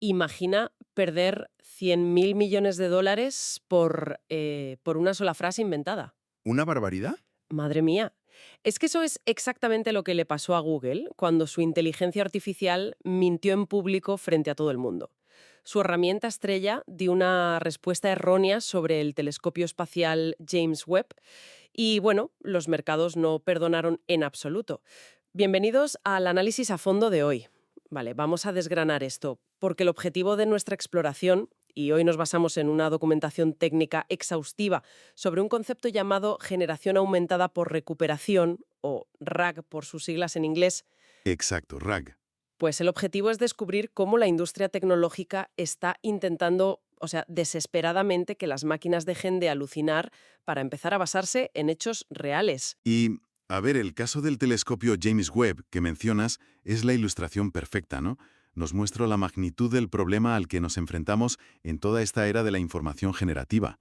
Imagina perder 100.000 millones de dólares por una sola frase inventada. ¿Una barbaridad? Madre mía. Es que eso es exactamente lo que le pasó a Google cuando su inteligencia artificial mintió en público frente a todo el mundo. Su herramienta estrella dio una respuesta errónea sobre el telescopio espacial James Webb y, bueno, los mercados no perdonaron en absoluto. Bienvenidos al análisis a fondo de hoy. Vale, vamos a desgranar esto, porque el objetivo de nuestra exploración, y hoy nos basamos en una documentación técnica exhaustiva sobre un concepto llamado generación aumentada por recuperación, o RAG por sus siglas en inglés, Exacto, RAG. pues el objetivo es descubrir cómo la industria tecnológica está intentando, desesperadamente que las máquinas dejen de alucinar para empezar a basarse en hechos reales. Y, a ver, el caso del telescopio James Webb que mencionas es la ilustración perfecta, ¿no? Nos muestra la magnitud del problema al que nos enfrentamos en toda esta era de la información generativa.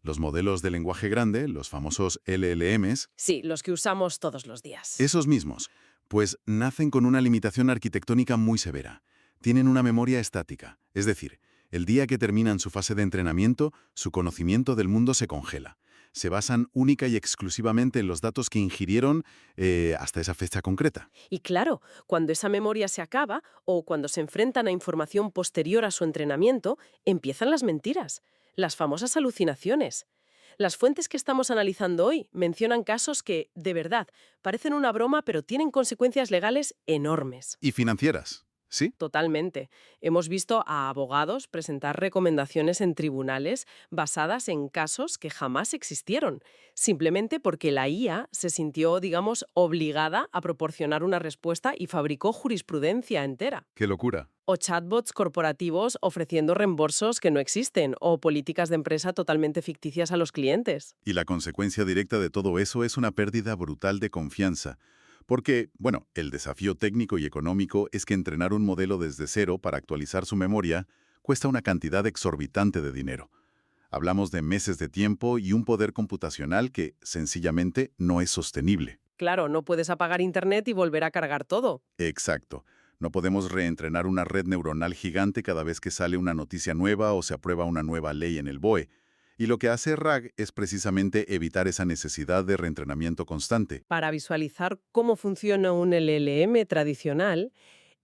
Los modelos de lenguaje grande, los famosos LLMs, Sí, los que usamos todos los días. esos mismos, pues nacen con una limitación arquitectónica muy severa. Tienen una memoria estática, es decir, el día que terminan su fase de entrenamiento, su conocimiento del mundo se congela. Se basan única y exclusivamente en los datos que ingirieron hasta esa fecha concreta. Y claro, cuando esa memoria se acaba o cuando se enfrentan a información posterior a su entrenamiento, empiezan las mentiras, las famosas alucinaciones. Las fuentes que estamos analizando hoy mencionan casos que, de verdad, parecen una broma pero tienen consecuencias legales enormes. Y financieras, ¿sí? Totalmente. Hemos visto a abogados presentar recomendaciones en tribunales basadas en casos que jamás existieron, simplemente porque la IA se sintió, digamos, obligada a proporcionar una respuesta y fabricó jurisprudencia entera. ¡Qué locura! O chatbots corporativos ofreciendo reembolsos que no existen, o políticas de empresa totalmente ficticias a los clientes. Y la consecuencia directa de todo eso es una pérdida brutal de confianza. Porque, bueno, el desafío técnico y económico es que entrenar un modelo desde cero para actualizar su memoria cuesta una cantidad exorbitante de dinero. Hablamos de meses de tiempo y un poder computacional que, sencillamente, no es sostenible. Claro, no puedes apagar Internet y volver a cargar todo. Exacto. No podemos reentrenar una red neuronal gigante cada vez que sale una noticia nueva o se aprueba una nueva ley en el BOE. Y lo que hace RAG es precisamente evitar esa necesidad de reentrenamiento constante. Para visualizar cómo funciona un LLM tradicional,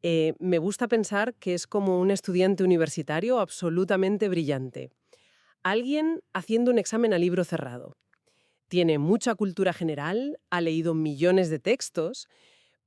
me gusta pensar que es como un estudiante universitario absolutamente brillante. Alguien haciendo un examen a libro cerrado. Tiene mucha cultura general, ha leído millones de textos,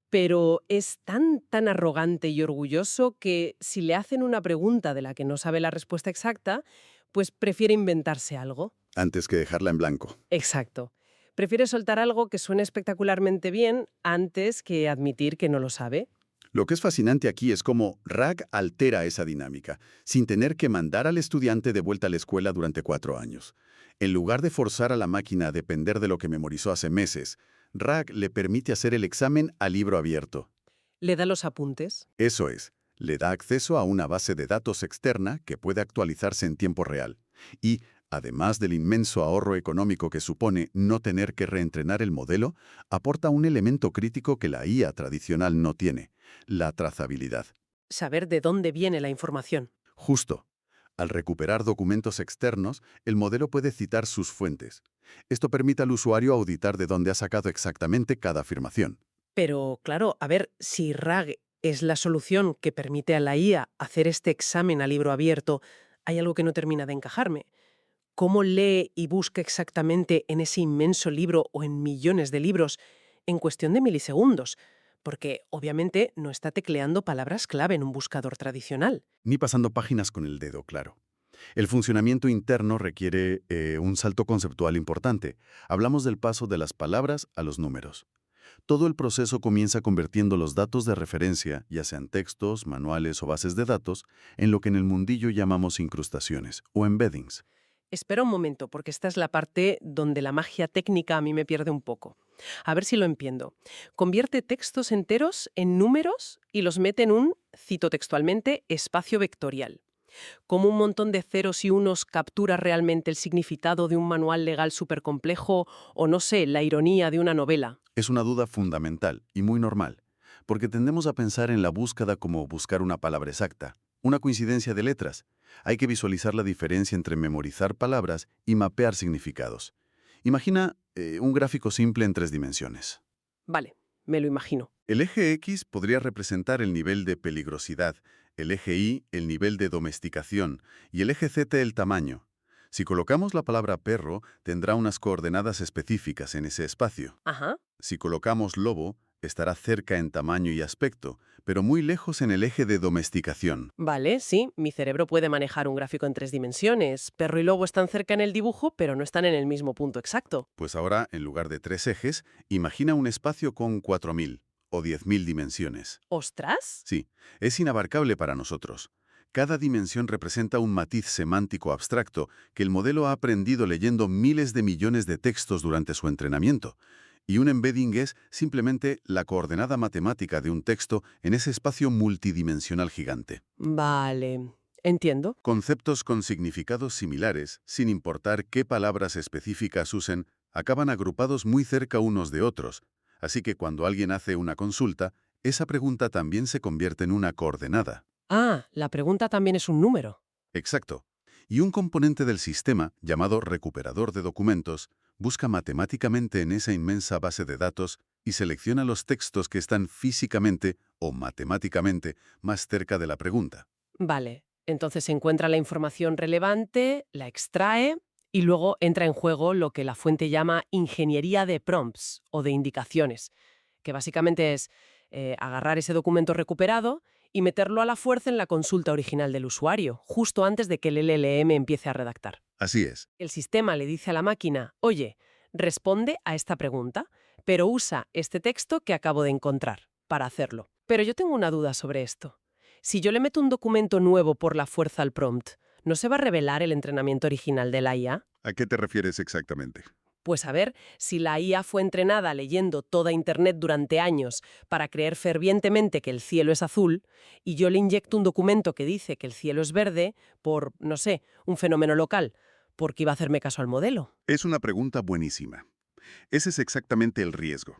pero es tan arrogante y orgulloso que si le hacen una pregunta de la que no sabe la respuesta exacta, pues prefiere inventarse algo. Antes que dejarla en blanco. Exacto. Prefiere soltar algo que suene espectacularmente bien antes que admitir que no lo sabe. Lo que es fascinante aquí es cómo RAG altera esa dinámica, sin tener que mandar al estudiante de vuelta a la escuela durante 4 años. En lugar de forzar a la máquina a depender de lo que memorizó hace meses, RAG le permite hacer el examen a libro abierto. Le da los apuntes. Eso es, le da acceso a una base de datos externa que puede actualizarse en tiempo real. Y, además del inmenso ahorro económico que supone no tener que reentrenar el modelo, aporta un elemento crítico que la IA tradicional no tiene: la trazabilidad. Saber de dónde viene la información. Justo. Al recuperar documentos externos, el modelo puede citar sus fuentes. Esto permite al usuario auditar de dónde ha sacado exactamente cada afirmación. Pero, claro, a ver, si RAG es la solución que permite a la IA hacer este examen a libro abierto, hay algo que no termina de encajarme. ¿Cómo lee y busca exactamente en ese inmenso libro o en millones de libros en cuestión de milisegundos? Porque, obviamente, no está tecleando palabras clave en un buscador tradicional. Ni pasando páginas con el dedo, claro. El funcionamiento interno requiere un salto conceptual importante. Hablamos del paso de las palabras a los números. Todo el proceso comienza convirtiendo los datos de referencia, ya sean textos, manuales o bases de datos, en lo que en el mundillo llamamos incrustaciones o embeddings. Espera un momento, porque esta es la parte donde la magia técnica a mí me pierde un poco. A ver si lo entiendo. Convierte textos enteros en números y los mete en un, cito textualmente, espacio vectorial. ¿Cómo un montón de ceros y unos captura realmente el significado de un manual legal supercomplejo o, no sé, la ironía de una novela? Es una duda fundamental y muy normal, porque tendemos a pensar en la búsqueda como buscar una palabra exacta. una coincidencia de letras. Hay que visualizar la diferencia entre memorizar palabras y mapear significados. Imagina un gráfico simple en 3 dimensiones. Vale, me lo imagino. El eje X podría representar el nivel de peligrosidad, el eje Y el nivel de domesticación y el eje Z el tamaño. Si colocamos la palabra perro, tendrá unas coordenadas específicas en ese espacio. Ajá. Si colocamos lobo, estará cerca en tamaño y aspecto, pero muy lejos en el eje de domesticación. Vale, sí, mi cerebro puede manejar un gráfico en 3 dimensiones. Perro y lobo están cerca en el dibujo, pero no están en el mismo punto exacto. Pues ahora, en lugar de 3 ejes, imagina un espacio con 4000 o 10.000 dimensiones. ¿Ostras? Sí, es inabarcable para nosotros. Cada dimensión representa un matiz semántico abstracto que el modelo ha aprendido leyendo miles de millones de textos durante su entrenamiento. Y un embedding es simplemente la coordenada matemática de un texto en ese espacio multidimensional gigante. Vale, entiendo. Conceptos con significados similares, sin importar qué palabras específicas usen, acaban agrupados muy cerca unos de otros. Así que cuando alguien hace una consulta, esa pregunta también se convierte en una coordenada. Ah, la pregunta también es un número. Exacto. Y un componente del sistema, llamado recuperador de documentos, busca matemáticamente en esa inmensa base de datos y selecciona los textos que están físicamente o matemáticamente más cerca de la pregunta. Vale, entonces encuentra la información relevante, la extrae y luego entra en juego lo que la fuente llama ingeniería de prompts o de indicaciones, que básicamente es agarrar ese documento recuperado y meterlo a la fuerza en la consulta original del usuario, justo antes de que el LLM empiece a redactar. Así es. El sistema le dice a la máquina, oye, responde a esta pregunta, pero usa este texto que acabo de encontrar para hacerlo. Pero yo tengo una duda sobre esto. Si yo le meto un documento nuevo por la fuerza al prompt, ¿no se va a revelar el entrenamiento original de la IA? ¿A qué te refieres exactamente? Pues a ver, si la IA fue entrenada leyendo toda Internet durante años para creer fervientemente que el cielo es azul, y yo le inyecto un documento que dice que el cielo es verde por, no sé, un fenómeno local, ¿por qué iba a hacerme caso al modelo? Es una pregunta buenísima. Ese es exactamente el riesgo.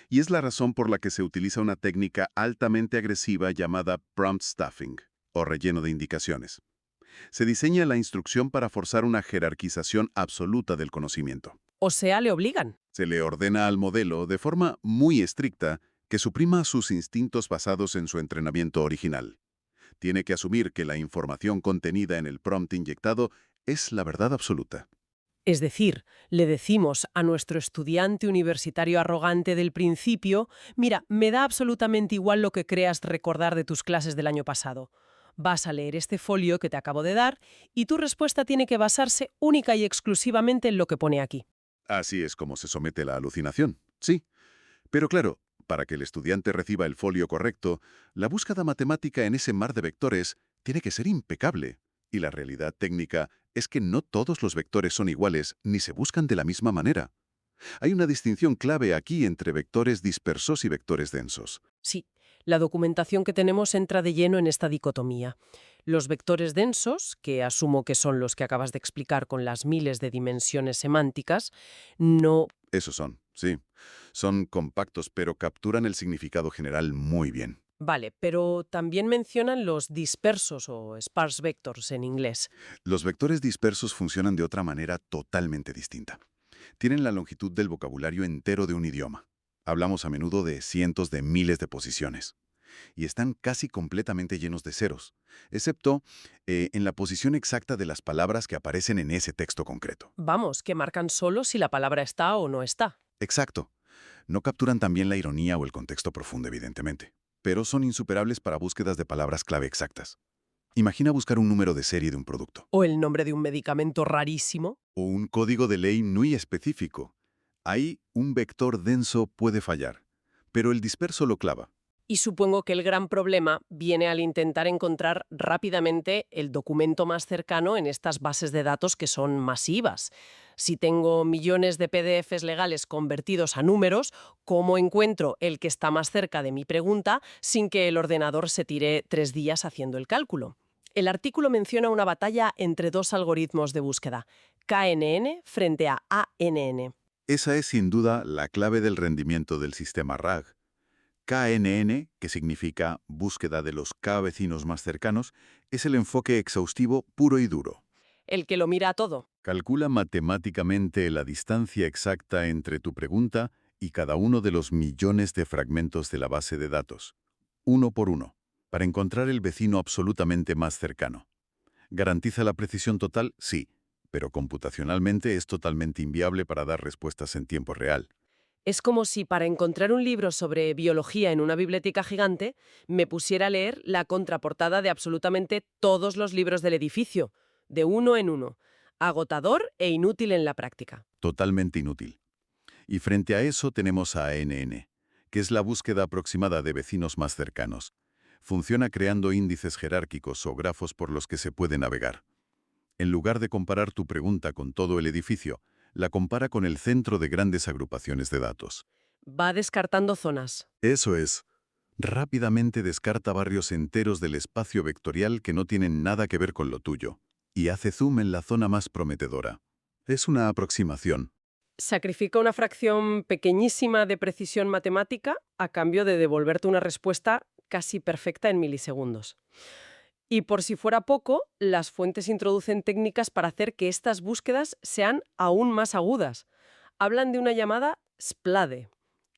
Y es la razón por la que se utiliza una técnica altamente agresiva llamada prompt stuffing, o relleno de indicaciones. Se diseña la instrucción para forzar una jerarquización absoluta del conocimiento. O sea, le obligan. Se le ordena al modelo, de forma muy estricta, que suprima sus instintos basados en su entrenamiento original. Tiene que asumir que la información contenida en el prompt inyectado es la verdad absoluta. Es decir, le decimos a nuestro estudiante universitario arrogante del principio, mira, me da absolutamente igual lo que creas recordar de tus clases del año pasado. Vas a leer este folio que te acabo de dar y tu respuesta tiene que basarse única y exclusivamente en lo que pone aquí. Así es como se somete la alucinación, sí. Pero claro, para que el estudiante reciba el folio correcto, la búsqueda matemática en ese mar de vectores tiene que ser impecable. Y la realidad técnica es que no todos los vectores son iguales ni se buscan de la misma manera. Hay una distinción clave aquí entre vectores dispersos y vectores densos. Sí, la documentación que tenemos entra de lleno en esta dicotomía. Los vectores densos, que asumo que son los que acabas de explicar con las miles de dimensiones semánticas, no. Esos son, sí. Son compactos, pero capturan el significado general muy bien. Vale, pero también mencionan los dispersos o sparse vectors en inglés. Los vectores dispersos funcionan de otra manera totalmente distinta. Tienen la longitud del vocabulario entero de un idioma. Hablamos a menudo de cientos de miles de posiciones. Y están casi completamente llenos de ceros, excepto en la posición exacta de las palabras que aparecen en ese texto concreto. Vamos, que marcan solo si la palabra está o no está. Exacto. No capturan también la ironía o el contexto profundo, evidentemente, pero son insuperables para búsquedas de palabras clave exactas. Imagina buscar un número de serie de un producto. O el nombre de un medicamento rarísimo. O un código de ley muy específico. Ahí un vector denso puede fallar, pero el disperso lo clava. Y supongo que el gran problema viene al intentar encontrar rápidamente el documento más cercano en estas bases de datos que son masivas. Si tengo millones de PDFs legales convertidos a números, ¿cómo encuentro el que está más cerca de mi pregunta sin que el ordenador se tire 3 días haciendo el cálculo? El artículo menciona una batalla entre dos algoritmos de búsqueda, KNN frente a ANN. Esa es sin duda la clave del rendimiento del sistema RAG. KNN, que significa búsqueda de los K vecinos más cercanos, es el enfoque exhaustivo puro y duro. El que lo mira a todo. Calcula matemáticamente la distancia exacta entre tu pregunta y cada uno de los millones de fragmentos de la base de datos, uno por uno, para encontrar el vecino absolutamente más cercano. ¿Garantiza la precisión total? Sí, pero computacionalmente es totalmente inviable para dar respuestas en tiempo real. Es como si para encontrar un libro sobre biología en una biblioteca gigante me pusiera a leer la contraportada de absolutamente todos los libros del edificio, de uno en uno. Agotador e inútil en la práctica. Totalmente inútil. Y frente a eso tenemos a ANN, que es la búsqueda aproximada de vecinos más cercanos. Funciona creando índices jerárquicos o grafos por los que se puede navegar. En lugar de comparar tu pregunta con todo el edificio, la compara con el centro de grandes agrupaciones de datos. Va descartando zonas. Eso es. Rápidamente descarta barrios enteros del espacio vectorial que no tienen nada que ver con lo tuyo, y hace zoom en la zona más prometedora. Es una aproximación. Sacrifica una fracción pequeñísima de precisión matemática a cambio de devolverte una respuesta casi perfecta en milisegundos. Y por si fuera poco, las fuentes introducen técnicas para hacer que estas búsquedas sean aún más agudas. Hablan de una llamada SPLADE,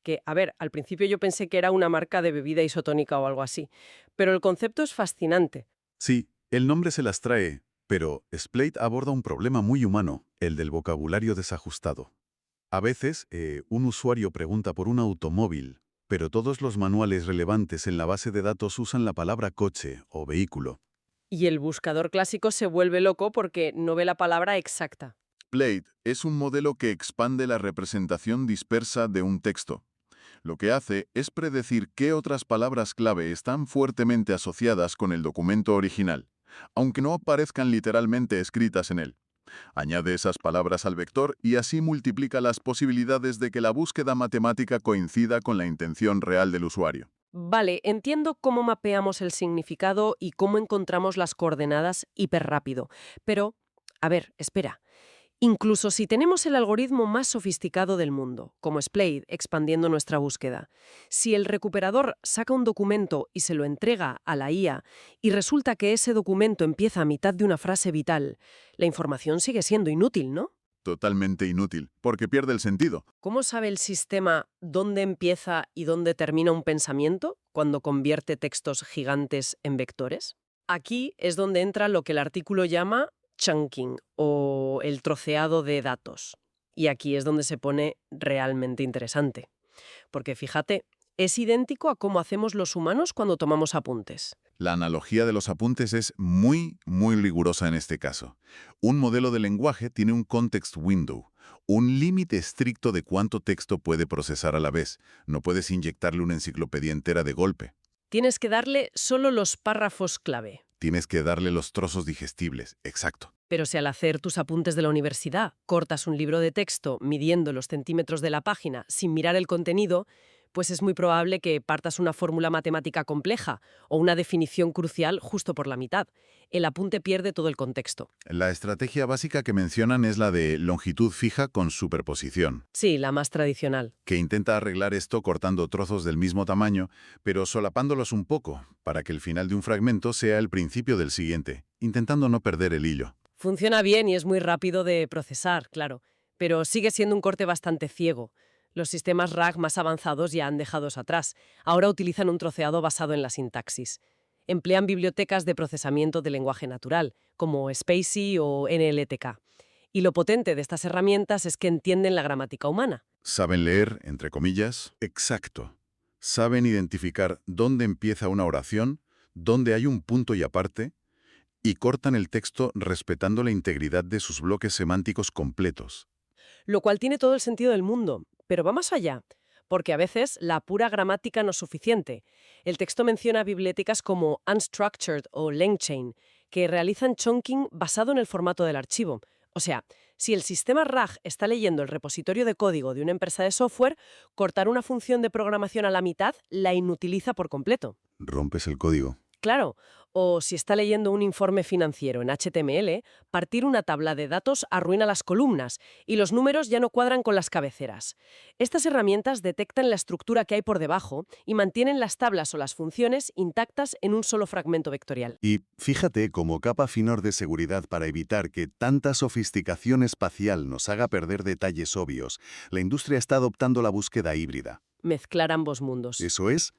que, a ver, al principio yo pensé que era una marca de bebida isotónica o algo así, pero el concepto es fascinante. Sí, el nombre se las trae, pero Splade aborda un problema muy humano, el del vocabulario desajustado. A veces, un usuario pregunta por un automóvil, pero todos los manuales relevantes en la base de datos usan la palabra coche o vehículo. Y el buscador clásico se vuelve loco porque no ve la palabra exacta. Blade es un modelo que expande la representación dispersa de un texto. Lo que hace es predecir qué otras palabras clave están fuertemente asociadas con el documento original, aunque no aparezcan literalmente escritas en él. Añade esas palabras al vector y así multiplica las posibilidades de que la búsqueda matemática coincida con la intención real del usuario. Vale, entiendo cómo mapeamos el significado y cómo encontramos las coordenadas hiperrápido. Pero, a ver, espera. Incluso si tenemos el algoritmo más sofisticado del mundo, como Splade, expandiendo nuestra búsqueda, si el recuperador saca un documento y se lo entrega a la IA y resulta que ese documento empieza a mitad de una frase vital, la información sigue siendo inútil, ¿no? Totalmente inútil, porque pierde el sentido. ¿Cómo sabe el sistema dónde empieza y dónde termina un pensamiento cuando convierte textos gigantes en vectores? Aquí es donde entra lo que el artículo llama chunking o el troceado de datos. Y aquí es donde se pone realmente interesante. Porque fíjate, es idéntico a cómo hacemos los humanos cuando tomamos apuntes. La analogía de los apuntes es muy rigurosa en este caso. Un modelo de lenguaje tiene un context window, un límite estricto de cuánto texto puede procesar a la vez. No puedes inyectarle una enciclopedia entera de golpe. Tienes que darle solo los párrafos clave. Tienes que darle los trozos digestibles, exacto. Pero si al hacer tus apuntes de la universidad cortas un libro de texto midiendo los centímetros de la página sin mirar el contenido, pues es muy probable que partas una fórmula matemática compleja o una definición crucial justo por la mitad. El apunte pierde todo el contexto. La estrategia básica que mencionan es la de longitud fija con superposición, Sí, la más tradicional. que intenta arreglar esto cortando trozos del mismo tamaño, pero solapándolos un poco, para que el final de un fragmento sea el principio del siguiente, intentando no perder el hilo. Funciona bien y es muy rápido de procesar, claro, pero sigue siendo un corte bastante ciego. Los sistemas RAG más avanzados ya han dejado eso atrás. Ahora utilizan un troceado basado en la sintaxis. Emplean bibliotecas de procesamiento de lenguaje natural, como Spacy o NLTK. Y lo potente de estas herramientas es que entienden la gramática humana. ¿Saben leer, entre comillas? Exacto. Saben identificar dónde empieza una oración, dónde hay un punto y aparte, y cortan el texto respetando la integridad de sus bloques semánticos completos. Lo cual tiene todo el sentido del mundo, pero va más allá, porque a veces la pura gramática no es suficiente. El texto menciona bibliotecas como Unstructured o LangChain, que realizan chunking basado en el formato del archivo. O sea, si el sistema RAG está leyendo el repositorio de código de una empresa de software, cortar una función de programación a la mitad la inutiliza por completo. Rompes el código. Claro, O si está leyendo un informe financiero en HTML, partir una tabla de datos arruina las columnas y los números ya no cuadran con las cabeceras. Estas herramientas detectan la estructura que hay por debajo y mantienen las tablas o las funciones intactas en un solo fragmento vectorial. Y fíjate, como capa finor de seguridad para evitar que tanta sofisticación espacial nos haga perder detalles obvios, la industria está adoptando la búsqueda híbrida. Mezclar ambos mundos. Eso es,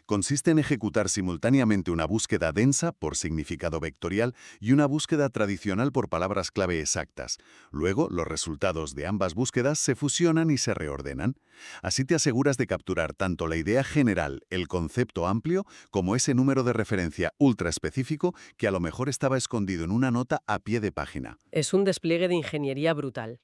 consiste en ejecutar simultáneamente una búsqueda densa por significado vectorial y una búsqueda tradicional por palabras clave exactas. Luego, los resultados de ambas búsquedas se fusionan y se reordenan. Así te aseguras de capturar tanto la idea general, el concepto amplio, como ese número de referencia ultra específico que a lo mejor estaba escondido en una nota a pie de página. Es un despliegue de ingeniería brutal.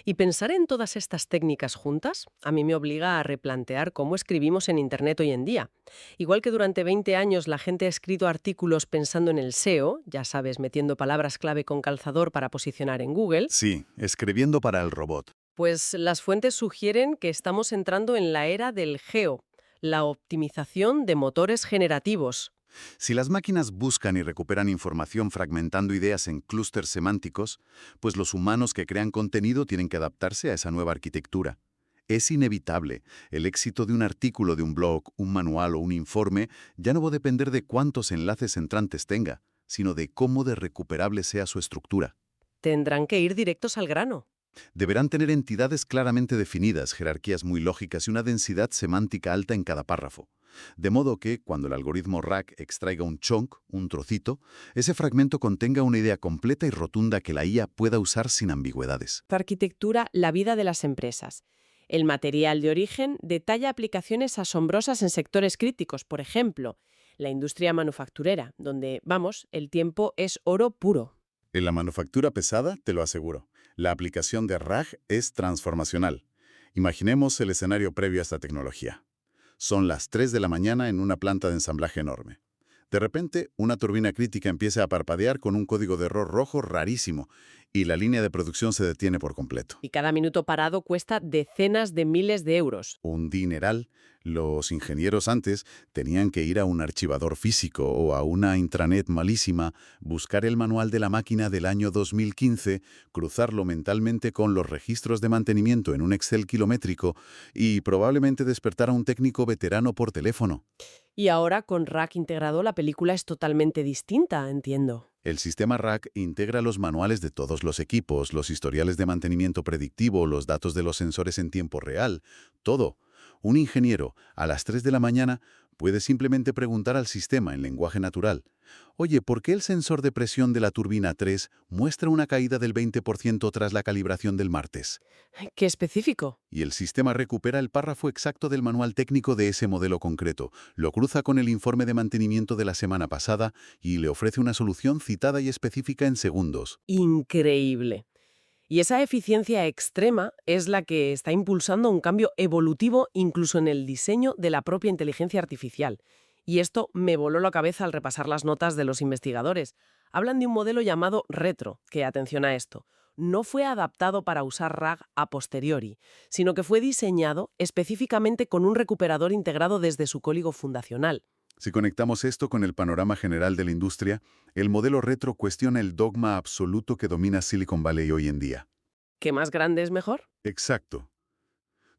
Y pensar en todas estas técnicas juntas a mí me obliga a replantear cómo escribimos en Internet hoy en día. Igual que durante 20 años la gente ha escrito artículos pensando en el SEO, ya sabes, metiendo palabras clave con calzador para posicionar en Google, Sí, escribiendo para el robot. pues las fuentes sugieren que estamos entrando en la era del GEO, la optimización de motores generativos. Si las máquinas buscan y recuperan información fragmentando ideas en clústeres semánticos, pues los humanos que crean contenido tienen que adaptarse a esa nueva arquitectura. Es inevitable. El éxito de un artículo de un blog, un manual o un informe ya no va a depender de cuántos enlaces entrantes tenga, sino de cómo de recuperable sea su estructura. Tendrán que ir directos al grano. Deberán tener entidades claramente definidas, jerarquías muy lógicas y una densidad semántica alta en cada párrafo. De modo que, cuando el algoritmo RAG extraiga un chunk, un trocito, ese fragmento contenga una idea completa y rotunda que la IA pueda usar sin ambigüedades. Arquitectura, la vida de las empresas. El material de origen detalla aplicaciones asombrosas en sectores críticos, por ejemplo, la industria manufacturera, donde, vamos, el tiempo es oro puro. En la manufactura pesada, te lo aseguro, la aplicación de RAG es transformacional. Imaginemos el escenario previo a esta tecnología. Son las 3 de la mañana en una planta de ensamblaje enorme. De repente, una turbina crítica empieza a parpadear con un código de error rojo rarísimo y la línea de producción se detiene por completo. Y cada minuto parado cuesta decenas de miles de euros. Un dineral. Los ingenieros antes tenían que ir a un archivador físico o a una intranet malísima, buscar el manual de la máquina del año 2015, cruzarlo mentalmente con los registros de mantenimiento en un Excel kilométrico y probablemente despertar a un técnico veterano por teléfono. Y ahora, con RAG integrado, la película es totalmente distinta, entiendo. El sistema RAG integra los manuales de todos los equipos, los historiales de mantenimiento predictivo, los datos de los sensores en tiempo real, todo. Un ingeniero, a las 3 de la mañana, puede simplemente preguntar al sistema en lenguaje natural: «Oye, ¿por qué el sensor de presión de la turbina 3 muestra una caída del 20% tras la calibración del martes?» ¡Qué específico! Y el sistema recupera el párrafo exacto del manual técnico de ese modelo concreto, lo cruza con el informe de mantenimiento de la semana pasada y le ofrece una solución citada y específica en segundos. Increíble. Y esa eficiencia extrema es la que está impulsando un cambio evolutivo incluso en el diseño de la propia inteligencia artificial. Y esto me voló la cabeza al repasar las notas de los investigadores. Hablan de un modelo llamado Retro, que, atención a esto, no fue adaptado para usar RAG a posteriori, sino que fue diseñado específicamente con un recuperador integrado desde su código fundacional. Si conectamos esto con el panorama general de la industria, el modelo retro cuestiona el dogma absoluto que domina Silicon Valley hoy en día. ¿Qué más grande es mejor? Exacto.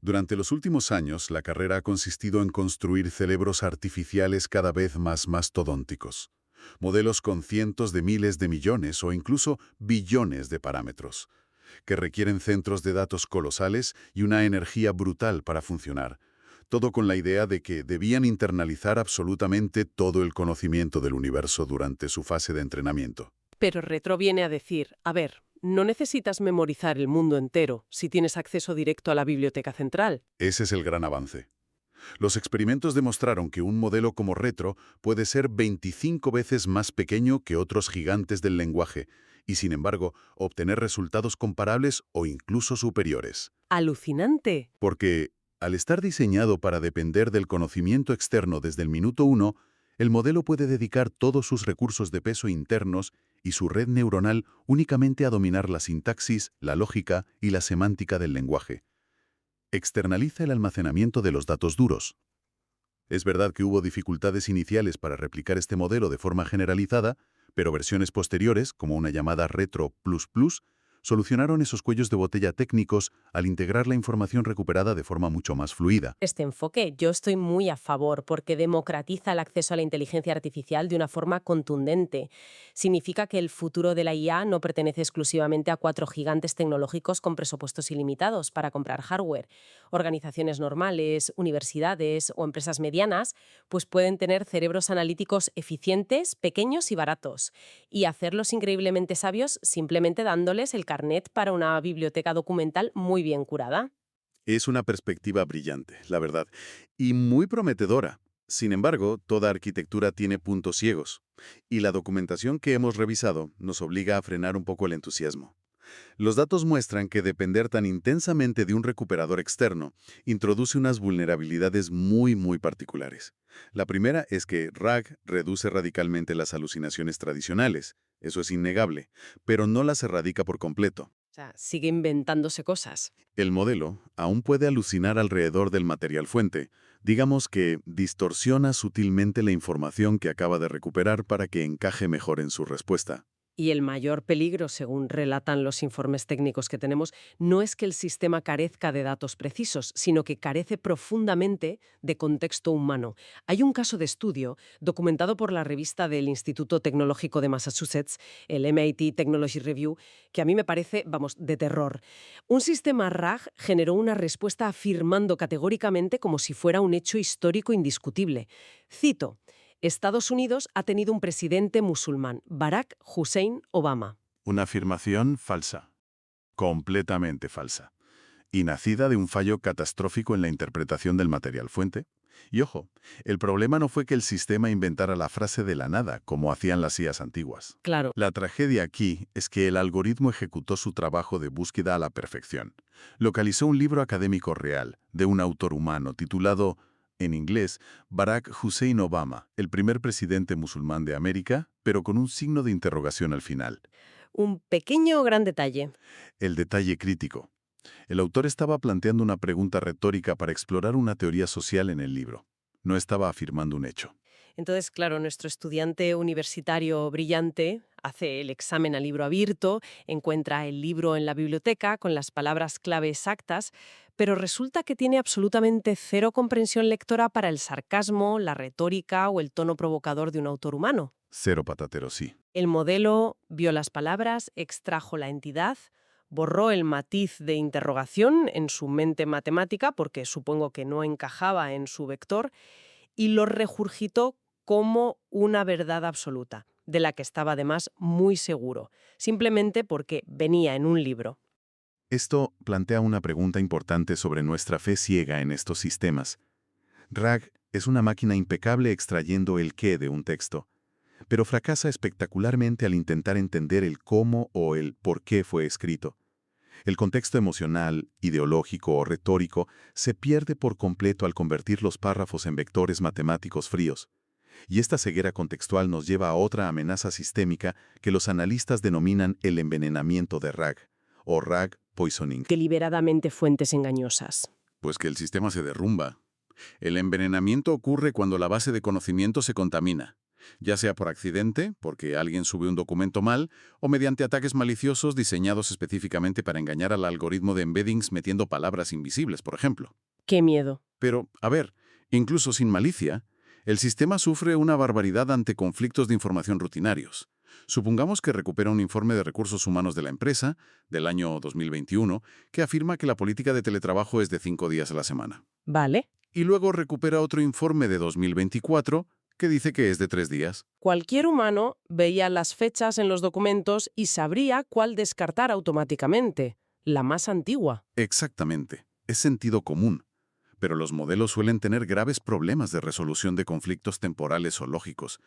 Durante los últimos años, la carrera ha consistido en construir cerebros artificiales cada vez más mastodónticos. Modelos con cientos de miles de millones o incluso billones de parámetros, que requieren centros de datos colosales y una energía brutal para funcionar. Todo con la idea de que debían internalizar absolutamente todo el conocimiento del universo durante su fase de entrenamiento. Pero Retro viene a decir, a ver, no necesitas memorizar el mundo entero si tienes acceso directo a la biblioteca central. Ese es el gran avance. Los experimentos demostraron que un modelo como Retro puede ser 25 veces más pequeño que otros gigantes del lenguaje y, sin embargo, obtener resultados comparables o incluso superiores. ¡Alucinante! Porque, al estar diseñado para depender del conocimiento externo desde el minuto 1, el modelo puede dedicar todos sus recursos de peso internos y su red neuronal únicamente a dominar la sintaxis, la lógica y la semántica del lenguaje. Externaliza el almacenamiento de los datos duros. Es verdad que hubo dificultades iniciales para replicar este modelo de forma generalizada, pero versiones posteriores, como una llamada Retro++, solucionaron esos cuellos de botella técnicos al integrar la información recuperada de forma mucho más fluida. Este enfoque yo estoy muy a favor porque democratiza el acceso a la inteligencia artificial de una forma contundente. Significa que el futuro de la IA no pertenece exclusivamente a 4 gigantes tecnológicos con presupuestos ilimitados para comprar hardware. Organizaciones normales, universidades o empresas medianas pues pueden tener cerebros analíticos eficientes, pequeños y baratos, y hacerlos increíblemente sabios simplemente dándoles el carnet para una biblioteca documental muy bien curada. Es una perspectiva brillante, la verdad, y muy prometedora. Sin embargo, toda arquitectura tiene puntos ciegos, y la documentación que hemos revisado nos obliga a frenar un poco el entusiasmo. Los datos muestran que depender tan intensamente de un recuperador externo introduce unas vulnerabilidades muy particulares. La primera es que RAG reduce radicalmente las alucinaciones tradicionales, eso es innegable, pero no las erradica por completo. O sea, sigue inventándose cosas. El modelo aún puede alucinar alrededor del material fuente, digamos que distorsiona sutilmente la información que acaba de recuperar para que encaje mejor en su respuesta. Y el mayor peligro, según relatan los informes técnicos que tenemos, no es que el sistema carezca de datos precisos, sino que carece profundamente de contexto humano. Hay un caso de estudio documentado por la revista del Instituto Tecnológico de Massachusetts, el MIT Technology Review, que a mí me parece, vamos, de terror. Un sistema RAG generó una respuesta afirmando categóricamente como si fuera un hecho histórico indiscutible. Cito: Estados Unidos ha tenido un presidente musulmán, Barack Hussein Obama. Una afirmación falsa. Completamente falsa. Y nacida de un fallo catastrófico en la interpretación del material fuente. Y ojo, el problema no fue que el sistema inventara la frase de la nada, como hacían las IAs antiguas. Claro. La tragedia aquí es que el algoritmo ejecutó su trabajo de búsqueda a la perfección. Localizó un libro académico real, de un autor humano, titulado, en inglés, Barack Hussein Obama, el primer presidente musulmán de América, pero con un signo de interrogación al final. Un pequeño gran detalle. El detalle crítico. El autor estaba planteando una pregunta retórica para explorar una teoría social en el libro. No estaba afirmando un hecho. Entonces, claro, nuestro estudiante universitario brillante hace el examen a libro abierto, encuentra el libro en la biblioteca con las palabras clave exactas, pero resulta que tiene absolutamente cero comprensión lectora para el sarcasmo, la retórica o el tono provocador de un autor humano. Cero patatero, sí. El modelo vio las palabras, extrajo la entidad, borró el matiz de interrogación en su mente matemática, porque supongo que no encajaba en su vector, y lo regurgitó como una verdad absoluta, de la que estaba además muy seguro, simplemente porque venía en un libro. Esto plantea una pregunta importante sobre nuestra fe ciega en estos sistemas. RAG es una máquina impecable extrayendo el qué de un texto, pero fracasa espectacularmente al intentar entender el cómo o el por qué fue escrito. El contexto emocional, ideológico o retórico se pierde por completo al convertir los párrafos en vectores matemáticos fríos. Y esta ceguera contextual nos lleva a otra amenaza sistémica que los analistas denominan el envenenamiento de RAG, o RAG poisoning. Deliberadamente fuentes engañosas. Pues que el sistema se derrumba. El envenenamiento ocurre cuando la base de conocimiento se contamina, ya sea por accidente, porque alguien sube un documento mal, o mediante ataques maliciosos diseñados específicamente para engañar al algoritmo de embeddings metiendo palabras invisibles, por ejemplo. ¡Qué miedo! Pero, a ver, incluso sin malicia, el sistema sufre una barbaridad ante conflictos de información rutinarios. Supongamos que recupera un informe de recursos humanos de la empresa, del año 2021, que afirma que la política de teletrabajo es de 5 días a la semana. Vale. Y luego recupera otro informe de 2024 que dice que es de 3 días. Cualquier humano veía las fechas en los documentos y sabría cuál descartar automáticamente. La más antigua. Exactamente. Es sentido común. Pero los modelos suelen tener graves problemas de resolución de conflictos temporales o lógicos.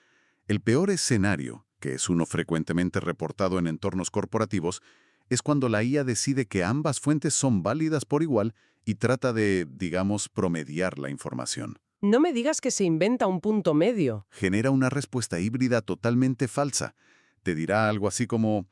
El peor escenario, que es uno frecuentemente reportado en entornos corporativos, es cuando la IA decide que ambas fuentes son válidas por igual y trata de, digamos, promediar la información. No me digas que se inventa un punto medio. Genera una respuesta híbrida totalmente falsa. Te dirá algo así como,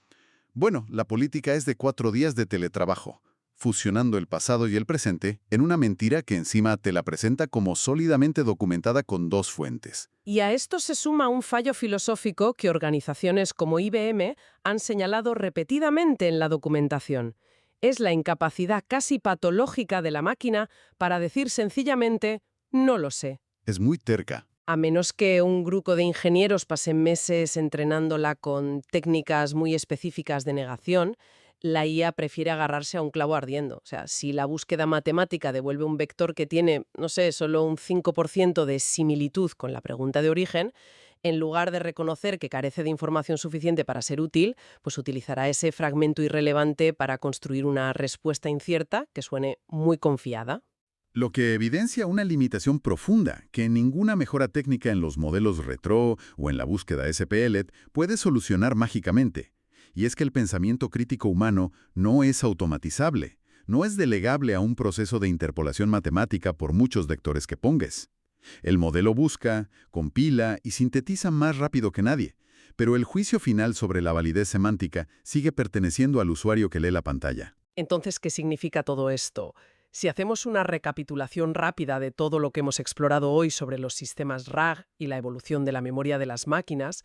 bueno, la política es de 4 días de teletrabajo, fusionando el pasado y el presente en una mentira que encima te la presenta como sólidamente documentada con dos fuentes. Y a esto se suma un fallo filosófico que organizaciones como IBM han señalado repetidamente en la documentación. Es la incapacidad casi patológica de la máquina para decir sencillamente «no lo sé». Es muy terca. A menos que un grupo de ingenieros pasen meses entrenándola con técnicas muy específicas de negación, la IA prefiere agarrarse a un clavo ardiendo. O sea, si la búsqueda matemática devuelve un vector que tiene, no sé, solo un 5% de similitud con la pregunta de origen, en lugar de reconocer que carece de información suficiente para ser útil, pues utilizará ese fragmento irrelevante para construir una respuesta incierta que suene muy confiada. Lo que evidencia una limitación profunda que ninguna mejora técnica en los modelos retro o en la búsqueda SPLET puede solucionar mágicamente. Y es que el pensamiento crítico humano no es automatizable, no es delegable a un proceso de interpolación matemática por muchos vectores que pongas. El modelo busca, compila y sintetiza más rápido que nadie, pero el juicio final sobre la validez semántica sigue perteneciendo al usuario que lee la pantalla. Entonces, ¿qué significa todo esto? Si hacemos una recapitulación rápida de todo lo que hemos explorado hoy sobre los sistemas RAG y la evolución de la memoria de las máquinas,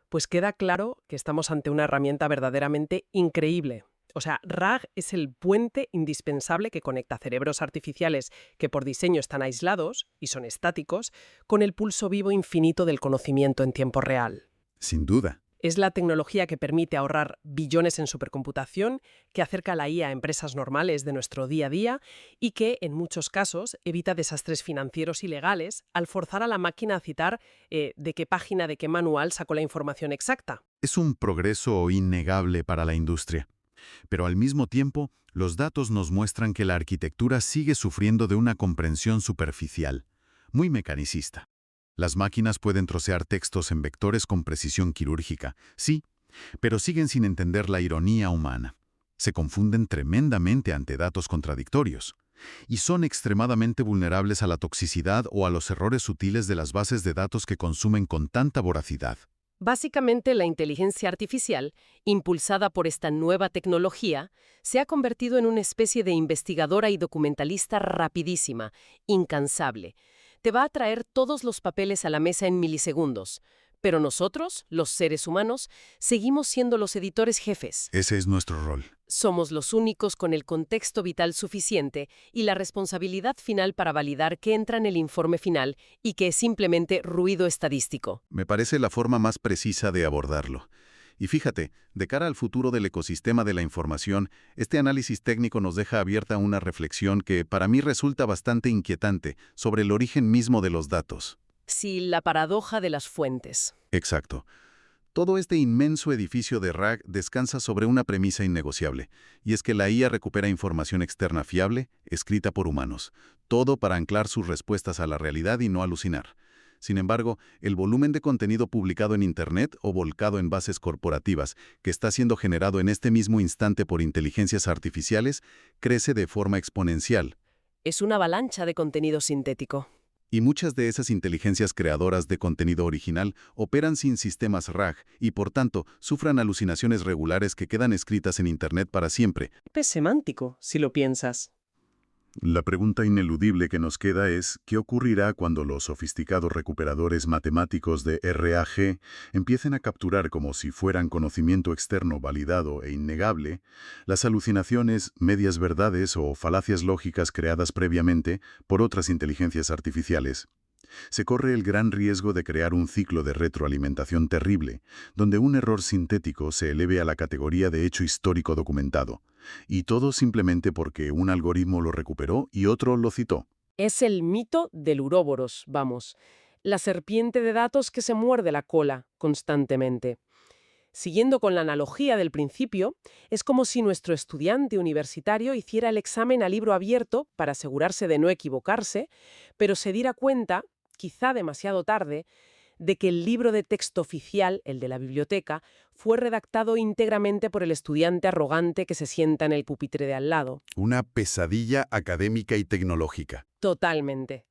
pues queda claro que estamos ante una herramienta verdaderamente increíble. O sea, RAG es el puente indispensable que conecta cerebros artificiales que por diseño están aislados y son estáticos con el pulso vivo infinito del conocimiento en tiempo real. Sin duda. Es la tecnología que permite ahorrar billones en supercomputación, que acerca la IA a empresas normales de nuestro día a día y que, en muchos casos, evita desastres financieros y legales al forzar a la máquina a citar de qué página, de qué manual sacó la información exacta. Es un progreso innegable para la industria. Pero al mismo tiempo, los datos nos muestran que la arquitectura sigue sufriendo de una comprensión superficial, muy mecanicista. Las máquinas pueden trocear textos en vectores con precisión quirúrgica, sí, pero siguen sin entender la ironía humana. Se confunden tremendamente ante datos contradictorios. Y son extremadamente vulnerables a la toxicidad o a los errores sutiles de las bases de datos que consumen con tanta voracidad. Básicamente, la inteligencia artificial, impulsada por esta nueva tecnología, se ha convertido en una especie de investigadora y documentalista rapidísima, incansable. Te va a traer todos los papeles a la mesa en milisegundos. Pero nosotros, los seres humanos, seguimos siendo los editores jefes. Ese es nuestro rol. Somos los únicos con el contexto vital suficiente y la responsabilidad final para validar qué entra en el informe final y qué es simplemente ruido estadístico. Me parece la forma más precisa de abordarlo. Y fíjate, de cara al futuro del ecosistema de la información, este análisis técnico nos deja abierta una reflexión que para mí resulta bastante inquietante sobre el origen mismo de los datos. Sí, la paradoja de las fuentes. Exacto. Todo este inmenso edificio de RAG descansa sobre una premisa innegociable, y es que la IA recupera información externa fiable, escrita por humanos, todo para anclar sus respuestas a la realidad y no alucinar. Sin embargo, el volumen de contenido publicado en Internet o volcado en bases corporativas, que está siendo generado en este mismo instante por inteligencias artificiales, crece de forma exponencial. Es una avalancha de contenido sintético. Y muchas de esas inteligencias creadoras de contenido original operan sin sistemas RAG y, por tanto, sufran alucinaciones regulares que quedan escritas en Internet para siempre. Es semántico, si lo piensas. La pregunta ineludible que nos queda es, ¿qué ocurrirá cuando los sofisticados recuperadores matemáticos de RAG empiecen a capturar como si fueran conocimiento externo validado e innegable las alucinaciones, medias verdades o falacias lógicas creadas previamente por otras inteligencias artificiales? Se corre el gran riesgo de crear un ciclo de retroalimentación terrible, donde un error sintético se eleve a la categoría de hecho histórico documentado, y todo simplemente porque un algoritmo lo recuperó y otro lo citó. Es el mito del Uroboros, vamos. La serpiente de datos que se muerde la cola constantemente. Siguiendo con la analogía del principio, es como si nuestro estudiante universitario hiciera el examen a libro abierto para asegurarse de no equivocarse, pero se diera cuenta, quizá demasiado tarde, de que el libro de texto oficial, el de la biblioteca, fue redactado íntegramente por el estudiante arrogante que se sienta en el pupitre de al lado. Una pesadilla académica y tecnológica. Totalmente.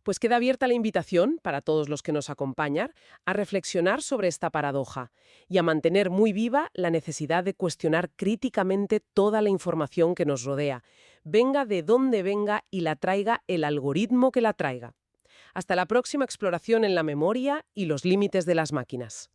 Pues queda abierta la invitación, para todos los que nos acompañan, a reflexionar sobre esta paradoja y a mantener muy viva la necesidad de cuestionar críticamente toda la información que nos rodea, venga de donde venga y la traiga el algoritmo que la traiga. Hasta la próxima exploración en la memoria y los límites de las máquinas.